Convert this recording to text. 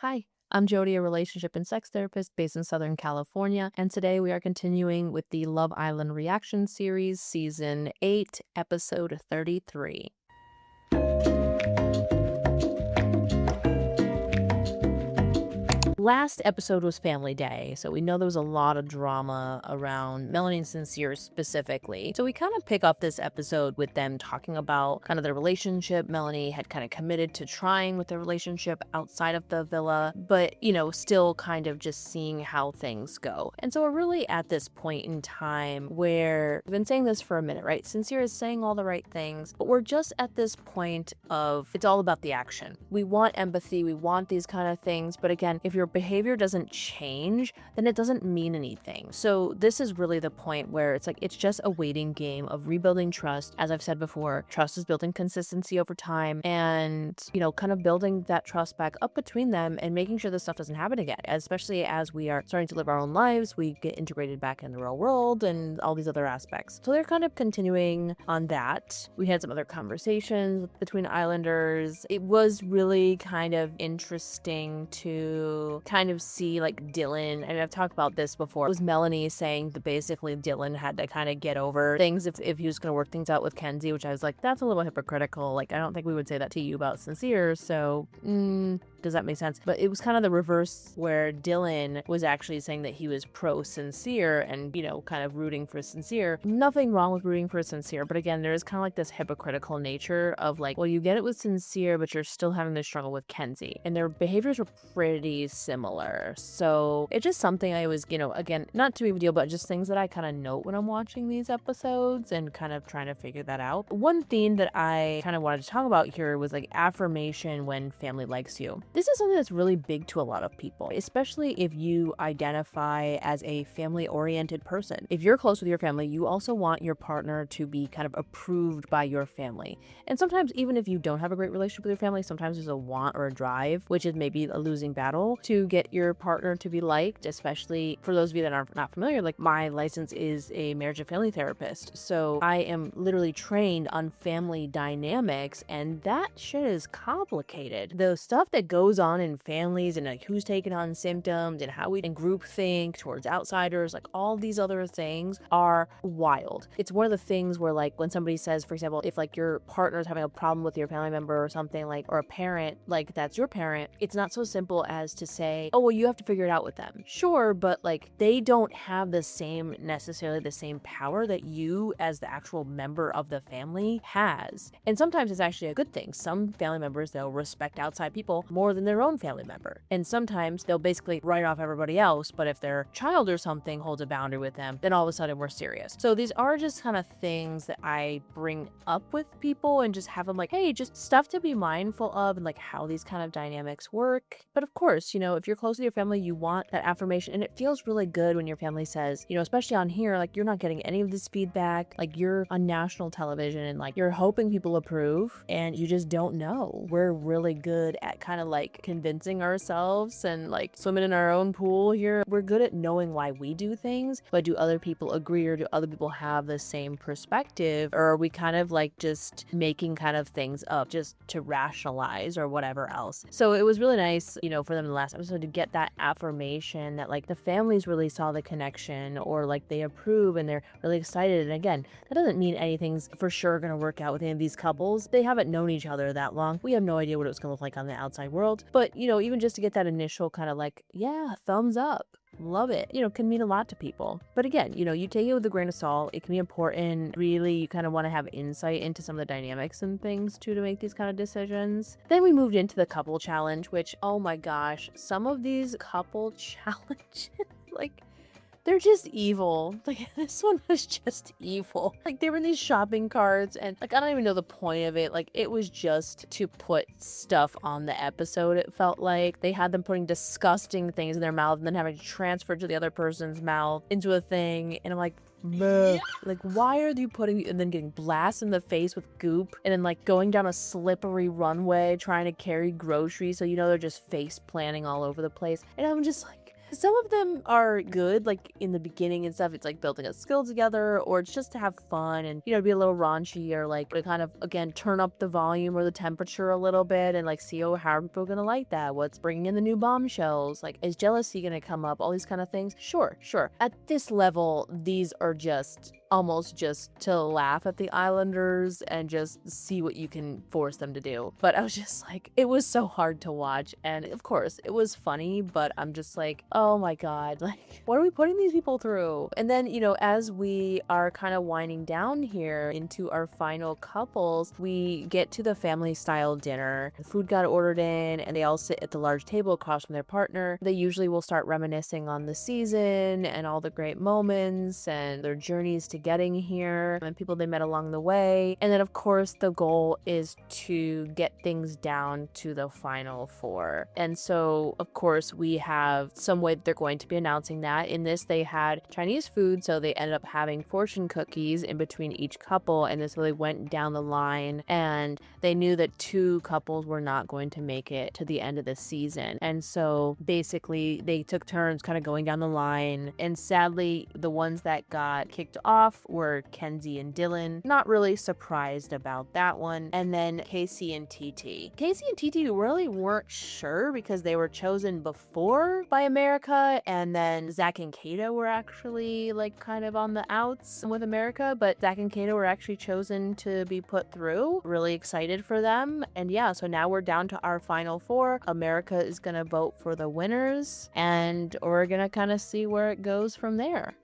Hi, I'm Jodie, a relationship and sex therapist based in Southern California, and today we are continuing with the Love Island Reaction Series, Season 8, Episode 33. Last episode was Family Day, so we know there was a lot of drama around Melanie and Sincere specifically. So we kind of pick up this episode with them talking about kind of their relationship. Melanie had kind of committed to trying with their relationship outside of the villa, but, still kind of just seeing how things go. And so we're really at this point in time where we've been saying this for a minute, right? Sincere is saying all the right things, but we're just at this point of it's all about the action. We want empathy, we want these kind of things, but again, if your behavior doesn't change, then it doesn't mean anything. So this is really the point where it's like it's just a waiting game of rebuilding trust. As I've said before, trust is built in consistency over time and, kind of building that trust back up between them and making sure this stuff doesn't happen again, especially as we are starting to live our own lives, we get integrated back in the real world and all these other aspects. So they're kind of continuing on that. We had some other conversations between Islanders. It was really kind of interesting to kind of see like Dylan, and I've talked about this before, it was Melanie saying that basically Dylan had to kind of get over things if he was going to work things out with Kenzie, which I was like, that's a little hypocritical. Like, I don't think we would say that to you about Sincere, so does that make sense? But it was kind of the reverse where Dylan was actually saying that he was pro-Sincere and, kind of rooting for Sincere. Nothing wrong with rooting for Sincere, but again, there is kind of like this hypocritical nature of like, well, you get it with Sincere, but you're still having this struggle with Kenzie. And their behaviors were pretty similar. So it's just something I was, again, not too big a deal, but just things that I kind of note when I'm watching these episodes and kind of trying to figure that out. One theme that I kind of wanted to talk about here was like affirmation when family likes you. This is something that's really big to a lot of people, especially if you identify as a family-oriented person. If you're close with your family, you also want your partner to be kind of approved by your family. And sometimes even if you don't have a great relationship with your family, sometimes there's a want or a drive, which is maybe a losing battle, to get your partner to be liked, especially for those of you that are not familiar. Like, my license is a marriage and family therapist, so I am literally trained on family dynamics, and that shit is complicated. The stuff that goes on in families and like who's taking on symptoms and how we can group think towards outsiders, like all these other things are wild. It's one of the things where like when somebody says, for example, if like your partner is having a problem with your family member or something, like, or a parent, like that's your parent, it's not so simple as to say, oh, well, you have to figure it out with them. Sure, but like they don't have necessarily the same power that you as the actual member of the family has. And sometimes it's actually a good thing. Some family members, they'll respect outside people more than their own family member. And sometimes they'll basically write off everybody else, but if their child or something holds a boundary with them, then all of a sudden we're serious. So these are just kind of things that I bring up with people and just have them like, hey, just stuff to be mindful of and like how these kind of dynamics work. But of course, if you're close to your family, you want that affirmation, and it feels really good when your family says, especially on here, like you're not getting any of this feedback, like you're on national television and like you're hoping people approve and you just don't know. We're really good at kind of like convincing ourselves and like swimming in our own pool here. We're good at knowing why we do things, but do other people agree, or do other people have the same perspective, or are we kind of like just making kind of things up just to rationalize or whatever else? So it was really nice, for them in the last episode to get that affirmation that like the families really saw the connection, or like they approve and they're really excited. And again, that doesn't mean anything's for sure going to work out with any of these couples. They haven't known each other that long. We have no idea what it was going to look like on the outside world. But, even just to get that initial kind of like, yeah, thumbs up, love it, can mean a lot to people. But again, you take it with a grain of salt. It can be important. Really, you kind of want to have insight into some of the dynamics and things too to make these kind of decisions. Then we moved into the couple challenge, which, oh my gosh, some of these couple challenges, like, they're just evil. Like, this one was just evil. Like, they were in these shopping carts and like, I don't even know the point of it. Like, it was just to put stuff on the episode. It felt like they had them putting disgusting things in their mouth and then having to transfer to the other person's mouth into a thing. And I'm like, bleh. Like, why are you putting, and then getting blasted in the face with goop, and then like going down a slippery runway trying to carry groceries, so they're just face planting all over the place. And I'm just like, Some of them are good, like in the beginning and stuff. It's like building a skill together, or it's just to have fun and, be a little raunchy, or like to kind of, again, turn up the volume or the temperature a little bit and like see, how are people gonna like that? What's bringing in the new bombshells? Like, is jealousy gonna come up? All these kind of things. Sure, sure. At this level, these are just almost just to laugh at the Islanders and just see what you can force them to do. But I was just like, it was so hard to watch. And of course, it was funny, but I'm just like, oh my God, like, what are we putting these people through? And then, as we are kind of winding down here into our final couples, we get to the family style dinner. The food got ordered in, and they all sit at the large table across from their partner. They usually will start reminiscing on the season and all the great moments and their journeys to getting here and people they met along the way. And then, of course, the goal is to get things down to the final four. And so, of course, we have some way that they're going to be announcing that. In this, they had Chinese food, so they ended up having fortune cookies in between each couple. And this really went down the line, and they knew that 2 couples were not going to make it to the end of the season. And so basically, they took turns kind of going down the line. And sadly, the ones that got kicked off were Kenzie and Dylan. Not really surprised about that one. And then Casey and TT. Casey and TT really weren't sure because they were chosen before by America, and then Zach and Kato were actually like kind of on the outs with America, but Zach and Kato were actually chosen to be put through. Really excited for them. And yeah, so now we're down to our final 4. America is gonna vote for the winners, and we're gonna kind of see where it goes from there.